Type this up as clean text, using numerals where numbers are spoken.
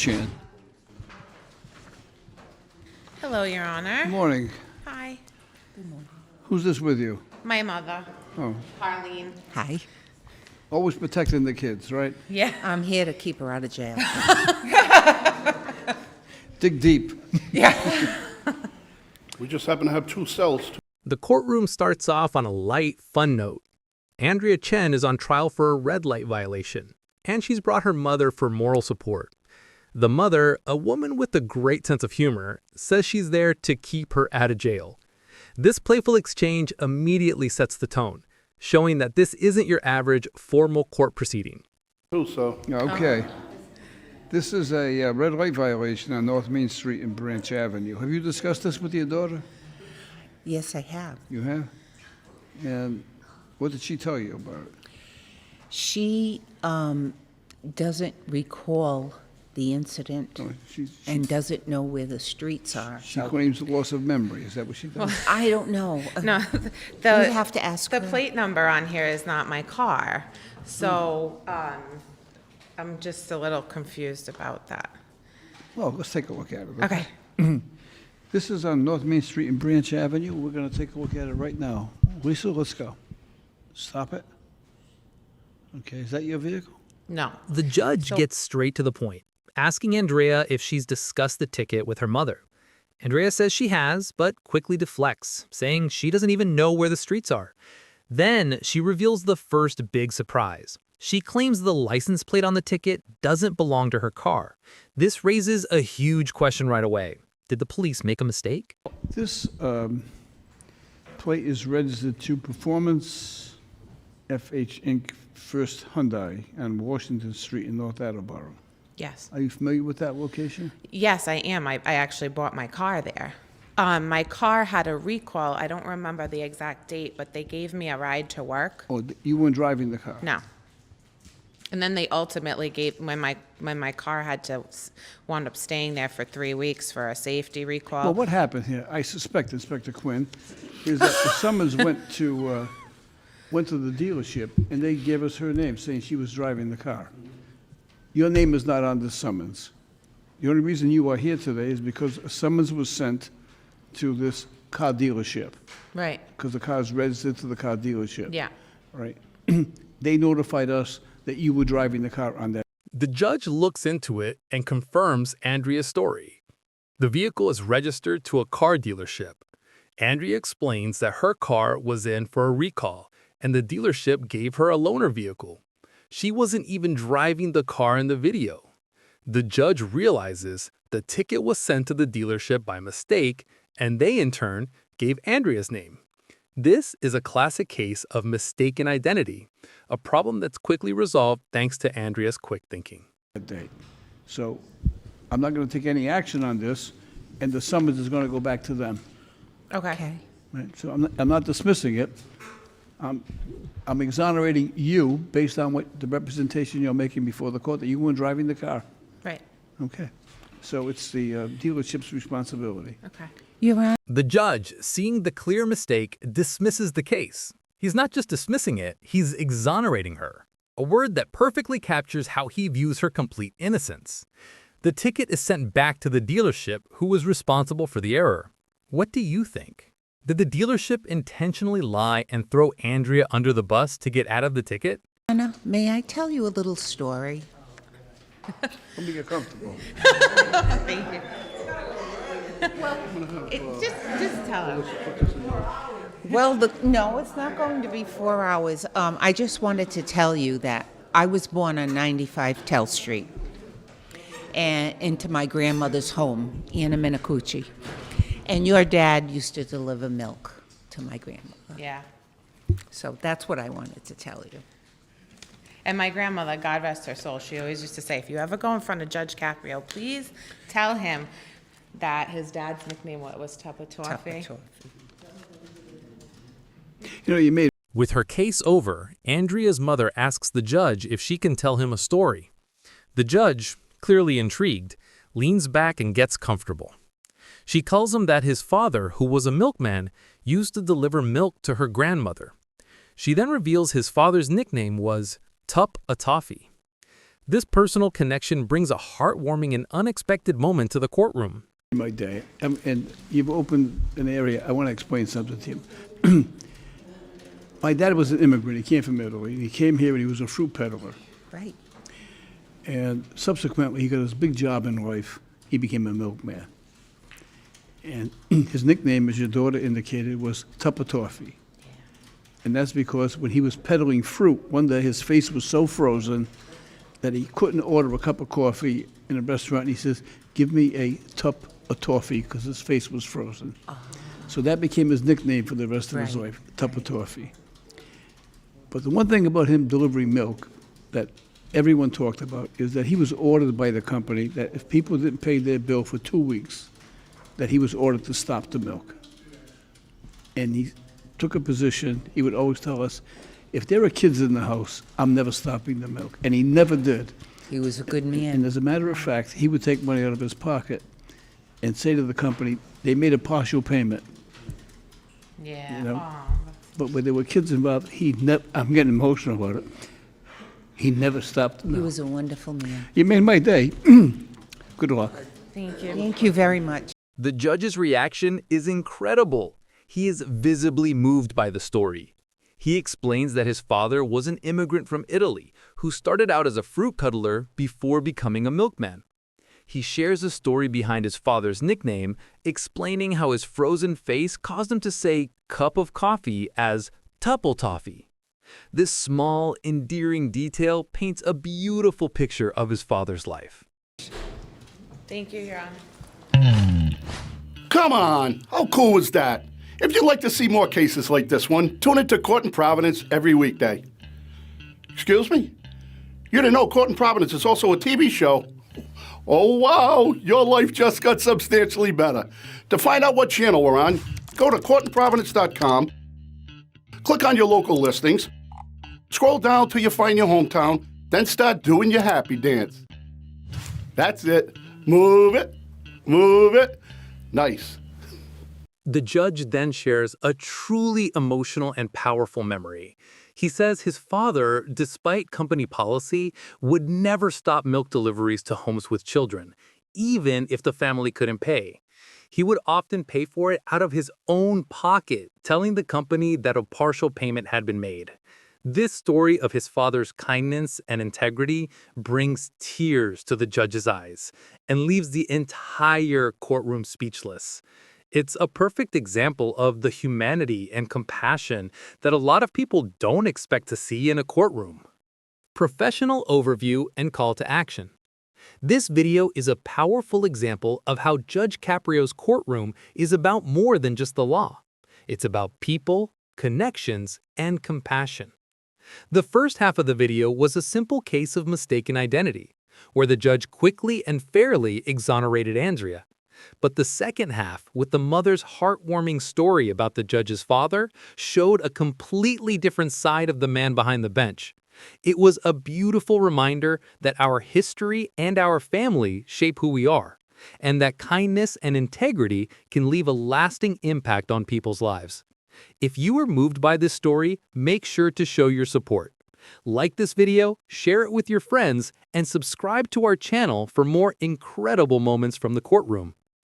Chan. Hello, Your Honor. Good morning. Hi. Who's this with you? My mother, Oh, Harleen. Hi. always protecting the kids, right? Yeah. I'm here to keep her out of jail. Dig deep. We just happen to have two cells. The courtroom starts off on a light, fun note. Andrea Chen is on trial for a red light violation, and she's brought her mother for moral support. The mother, a woman with a great sense of humor, says she's there to keep her out of jail. This playful exchange immediately sets the tone, showing that this isn't your average formal court proceeding. So Okay. This is a red light violation on North Main Street and Branch Avenue. Have you discussed this with your daughter? Yes, I have. You have? And what did she tell you about it? She doesn't recall the incident Oh, and doesn't know where the streets are. she claims loss of memory. Is that what she does? I don't know. No, You the, have to ask the her. plate number on here is not my car. So I'm just a little confused about that. Well, let's take a look at it. Okay. This is on North Main Street and Branch Avenue. We're going to take a look at it right now. Lisa, let's go. Stop it. Okay, is that your vehicle? No. The judge gets straight to the point, asking Andrea if she's discussed the ticket with her mother. Andrea says she has, but quickly deflects, saying she doesn't even know where the streets are. Then she reveals the first big surprise. She claims the license plate on the ticket doesn't belong to her car. This raises a huge question right away. Did the police make a mistake? This plate is registered to Performance FH Inc. First Hyundai on Washington Street in North Attleboro. Yes. Are you familiar with that location? Yes, I am. I actually bought my car there. My car had a recall. I don't remember the exact date, but they gave me a ride to work. Oh, you weren't driving the car? No. And then they ultimately gave, when my car had to wound up staying there for 3 weeks for a safety recall. Well, what happened here, I suspect, Inspector Quinn, is that the summons went to the dealership, and they gave us her name, saying she was driving the car. Your name is not on the summons. The only reason you are here today is because a summons was sent to this car dealership, Right. because the car is registered to the car dealership. Yeah. Right? They notified us that you were driving the car on that. The judge looks into it and confirms Andrea's story. The vehicle is registered to a car dealership. Andrea explains that her car was in for a recall, and the dealership gave her a loaner vehicle. She wasn't even driving the car in the video. The judge realizes the ticket was sent to the dealership by mistake, and they in turn gave Andrea's name. This is a classic case of mistaken identity, a problem that's quickly resolved thanks to Andrea's quick thinking. Date. So I'm not going to take any action on this, and the summons is going to go back to them. Okay. Okay. Right? So I'm not dismissing it. I'm exonerating you based on what the representation you're making before the court, that you weren't driving the car. Right. Okay. So it's the dealership's responsibility. Okay. Your Honor, The judge, seeing the clear mistake, dismisses the case. He's not just dismissing it, he's exonerating her, a word that perfectly captures how he views her complete innocence. The ticket is sent back to the dealership who was responsible for the error. What do you think? Did the dealership intentionally lie and throw Andrea under the bus to get out of the ticket? may I tell you a little story? Let me get comfortable. Thank you. Just tell him. Well, no, it's not going to be 4 hours. I just wanted to tell you that I was born on 95 Tell Street and into my grandmother's home, Anna Minicucci. And your dad used to deliver milk to my grandmother. Yeah. So that's what I wanted to tell you. And my grandmother, God rest her soul, she always used to say, if you ever go in front of Judge Caprio, please tell him that his dad's nickname was Tuppa Toffee. You know, you made With her case over, Andrea's mother asks the judge if she can tell him a story. The judge, clearly intrigued, leans back and gets comfortable. She tells him that his father, who was a milkman, used to deliver milk to her grandmother. She then reveals his father's nickname was Tup a Toffee. This personal connection brings a heartwarming and unexpected moment to the courtroom. My day. And you've opened an area, I want to explain something to you. My dad was an immigrant. He came from Italy. He came here and he was a fruit peddler. Right. And subsequently, he got his big job in life. He became a milkman. And his nickname, as your daughter indicated, was Tuppertoffee. And that's because when he was peddling fruit, one day his face was so frozen that he couldn't order a cup of coffee in a restaurant. And he says, "Give me a tup of toffee," because his face was frozen. So that became his nickname for the rest of his Right. life, Tup of Toffee. But the one thing about him delivering milk that everyone talked about is that he was ordered by the company that if people didn't pay their bill for 2 weeks, that he was ordered to stop the milk. And he took a position, he would always tell us, if there are kids in the house, I'm never stopping the milk. And he never did. He was a good And man. as a matter of fact, he would take money out of his pocket and say to the company, they made a partial payment. Yeah. You know? Aw, But when there were kids involved, I'm getting emotional about it. He never stopped the He milk. was a wonderful man. You made my day. Good luck. thank you. Thank you very much. The judge's reaction is incredible. He is visibly moved by the story. He explains that his father was an immigrant from Italy who started out as a fruit cuddler before becoming a milkman. He shares the story behind his father's nickname, explaining how his frozen face caused him to say cup of coffee as Tuppertoffee. This small, endearing detail paints a beautiful picture of his father's life. Thank you, Your Honor. Come on, how cool is that? If you'd like to see more cases like this one, tune into Court in Providence every weekday. Excuse me? You didn't know Court in Providence is also a TV show? Oh, wow, your life just got substantially better. To find out what channel we're on, go to courtinprovidence.com, click on your local listings, scroll down till you find your hometown, then start doing your happy dance. That's it. Move it. Move it. Nice. The judge then shares a truly emotional and powerful memory. He says his father, despite company policy, would never stop milk deliveries to homes with children, even if the family couldn't pay. He would often pay for it out of his own pocket, telling the company that a partial payment had been made. This story of his father's kindness and integrity brings tears to the judge's eyes and leaves the entire courtroom speechless. It's a perfect example of the humanity and compassion that a lot of people don't expect to see in a courtroom. Professional overview and call to action. This video is a powerful example of how Judge Caprio's courtroom is about more than just the law. It's about people, connections, and compassion. The first half of the video was a simple case of mistaken identity, where the judge quickly and fairly exonerated Andrea. But the second half, with the mother's heartwarming story about the judge's father, showed a completely different side of the man behind the bench. It was a beautiful reminder that our history and our family shape who we are, and that kindness and integrity can leave a lasting impact on people's lives. If you were moved by this story, make sure to show your support. Like this video, share it with your friends, and subscribe to our channel for more incredible moments from the courtroom.